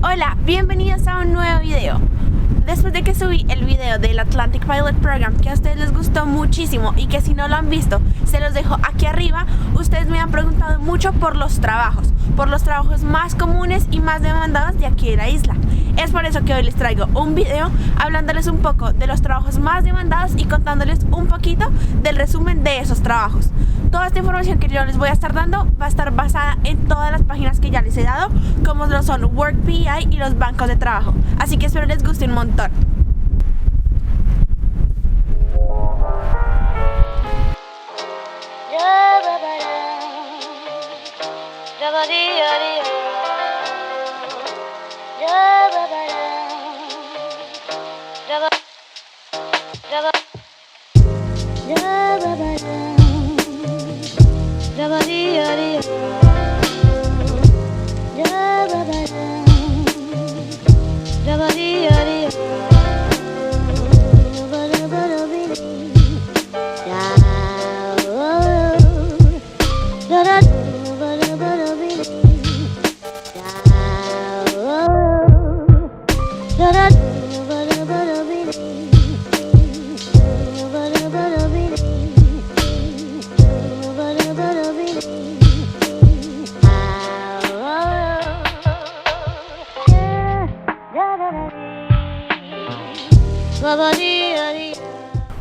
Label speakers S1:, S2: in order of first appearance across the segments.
S1: Hola, bienvenidos a un nuevo video. Después de que subí el video del Atlantic Pilot Program, que a ustedes les gustó muchísimo y que si no lo han visto, se los dejo aquí arriba, ustedes me han preguntado mucho por los trabajos más comunes y más demandados de aquí de la isla. Es por eso que hoy les traigo un video hablándoles un poco de los trabajos más demandados y contándoles un poquito del resumen de esos trabajos. Toda esta información que yo les voy a estar dando va a estar basada en todas las páginas que ya les he dado, como lo son WorkPI y los bancos de trabajo. Así que espero les guste un montón.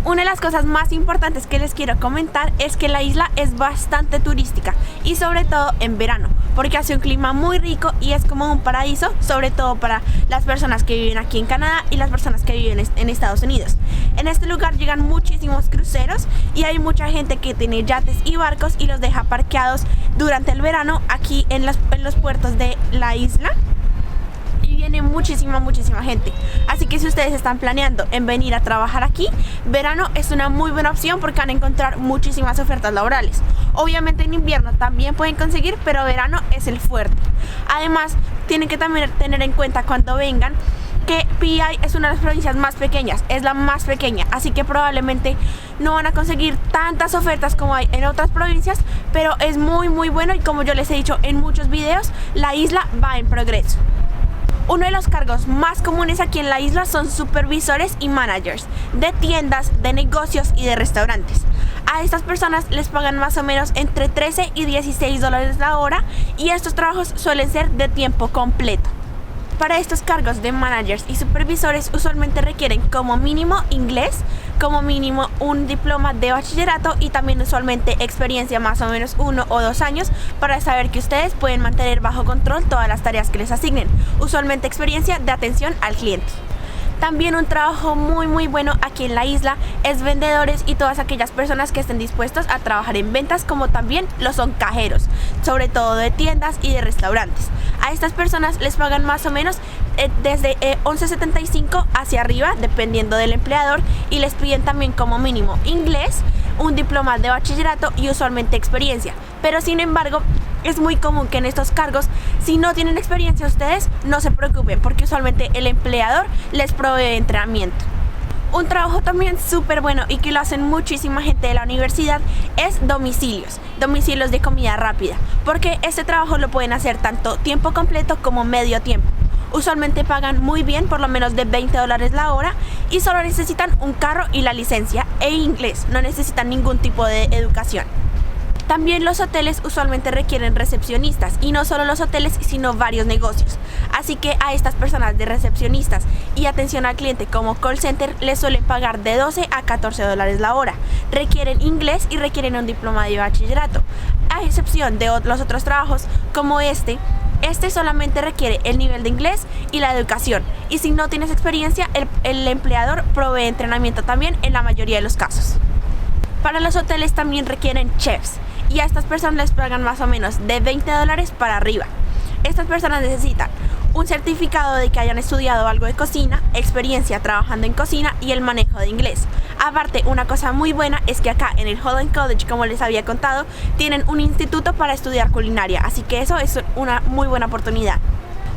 S1: Una de las cosas más importantes que les quiero comentar es que la isla es bastante turística y sobre todo en verano, porque hace un clima muy rico y es como un paraíso, sobre todo para las personas que viven aquí en Canadá y las personas que viven en Estados Unidos. En este lugar llegan muchísimos cruceros y hay mucha gente que tiene yates y barcos y los deja parqueados durante el verano aquí en los puertos de la isla. Viene muchísima gente, así que si ustedes están planeando en venir a trabajar aquí, verano es una muy buena opción porque van a encontrar muchísimas ofertas laborales. Obviamente en invierno también pueden conseguir, pero verano es el fuerte. Además, tienen que también tener en cuenta cuando vengan que PI es una de las provincias más pequeñas, es la más pequeña, así que probablemente no van a conseguir tantas ofertas como hay en otras provincias, pero es muy bueno y como yo les he dicho en muchos videos, la isla va en progreso. Uno de los cargos más comunes aquí en la isla son supervisores y managers de tiendas, de negocios y de restaurantes. A estas personas les pagan más o menos entre 13 y 16 dólares la hora y estos trabajos suelen ser de tiempo completo. Para estos cargos de managers y supervisores usualmente requieren como mínimo inglés, como mínimo un diploma de bachillerato y también usualmente experiencia más o menos 1 o 2 años para saber que ustedes pueden mantener bajo control todas las tareas que les asignen, usualmente experiencia de atención al cliente. También un trabajo muy bueno aquí en la isla es vendedores y todas aquellas personas que estén dispuestos a trabajar en ventas, como también lo son cajeros, sobre todo de tiendas y de restaurantes. A estas personas les pagan más o menos desde $11.75 hacia arriba, dependiendo del empleador, y les piden también como mínimo inglés, un diploma de bachillerato y usualmente experiencia. Pero sin embargo, es muy común que en estos cargos, si no tienen experiencia ustedes, no se preocupen, porque usualmente el empleador les provee entrenamiento. Un trabajo también súper bueno y que lo hacen muchísima gente de la universidad es domicilios de comida rápida, porque este trabajo lo pueden hacer tanto tiempo completo como medio tiempo. Usualmente pagan muy bien, por lo menos de 20 dólares la hora, y solo necesitan un carro y la licencia e inglés, no necesitan ningún tipo de educación. También los hoteles usualmente requieren recepcionistas, y no solo los hoteles, sino varios negocios. Así que a estas personas de recepcionistas y atención al cliente como call center les suelen pagar de 12 a 14 dólares la hora. Requieren inglés y requieren un diploma de bachillerato, a excepción de los otros trabajos como este solamente requiere el nivel de inglés y la educación, y si no tienes experiencia, el empleador provee entrenamiento también en la mayoría de los casos. Para los hoteles también requieren chefs, y a estas personas les pagan más o menos de 20 dólares para arriba. Estas personas necesitan un certificado de que hayan estudiado algo de cocina, experiencia trabajando en cocina y el manejo de inglés. Aparte, una cosa muy buena es que acá en el Holland College, como les había contado, tienen un instituto para estudiar culinaria, así que eso es una muy buena oportunidad.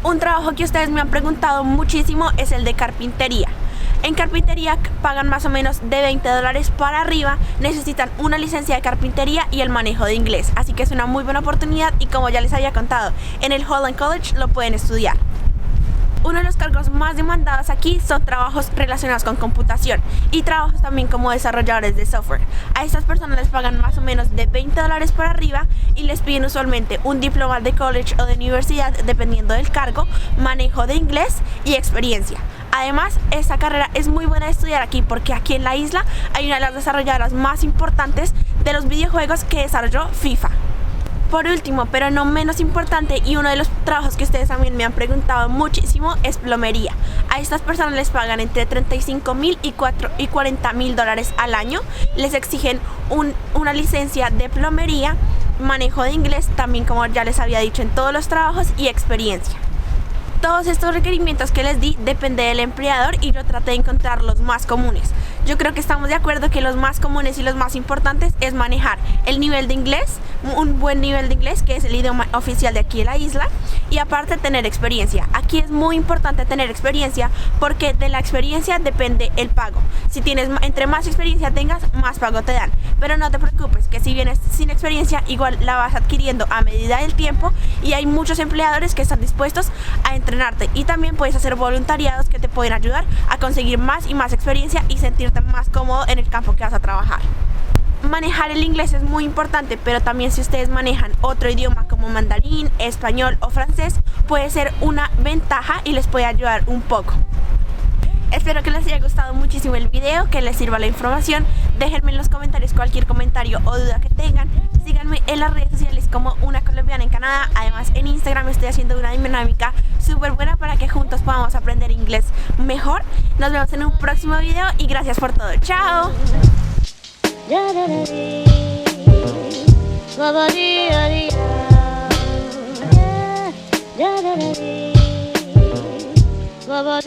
S1: Un trabajo que ustedes me han preguntado muchísimo es el de carpintería. En carpintería pagan más o menos de 20 dólares para arriba, necesitan una licencia de carpintería y el manejo de inglés, así que es una muy buena oportunidad y como ya les había contado, en el Holland College lo pueden estudiar. Uno de los cargos más demandados aquí son trabajos relacionados con computación y trabajos también como desarrolladores de software. A estas personas les pagan más o menos de $20 para arriba y les piden usualmente un diploma de college o de universidad dependiendo del cargo, manejo de inglés y experiencia. Además, esta carrera es muy buena de estudiar aquí porque aquí en la isla hay una de las desarrolladoras más importantes de los videojuegos que desarrolló FIFA. Por último, pero no menos importante, y uno de los trabajos que ustedes también me han preguntado muchísimo, es plomería. A estas personas les pagan entre $35,000 y $40,000 al año. Les exigen una licencia de plomería, manejo de inglés, también como ya les había dicho en todos los trabajos, y experiencia. Todos estos requerimientos que les di depende del empleador y yo traté de encontrar los más comunes. Yo creo que estamos de acuerdo que los más comunes y los más importantes es manejar el nivel de inglés, un buen nivel de inglés, que es el idioma oficial de aquí en la isla, y aparte tener experiencia. Aquí es muy importante tener experiencia porque de la experiencia depende el pago. Si tienes, entre más experiencia tengas, más pago te dan. Pero no te preocupes, que si vienes sin experiencia, igual la vas adquiriendo a medida del tiempo y hay muchos empleadores que están dispuestos a entrenarte, y también puedes hacer voluntariados que te pueden ayudar a conseguir más y más experiencia y sentirte más cómodo en el campo que vas a trabajar. Manejar el inglés es muy importante, pero también si ustedes manejan otro idioma como mandarín, español o francés, puede ser una ventaja y les puede ayudar un poco. Espero que les haya gustado muchísimo el video, que les sirva la información. Déjenme en los comentarios cualquier comentario o duda que tengan. Síganme en las redes sociales como Una Colombiana en Canadá. Además, en Instagram estoy haciendo una dinámica súper buena para que juntos podamos aprender inglés mejor. Nos vemos en un próximo video y gracias por todo. ¡Chao!
S2: Baba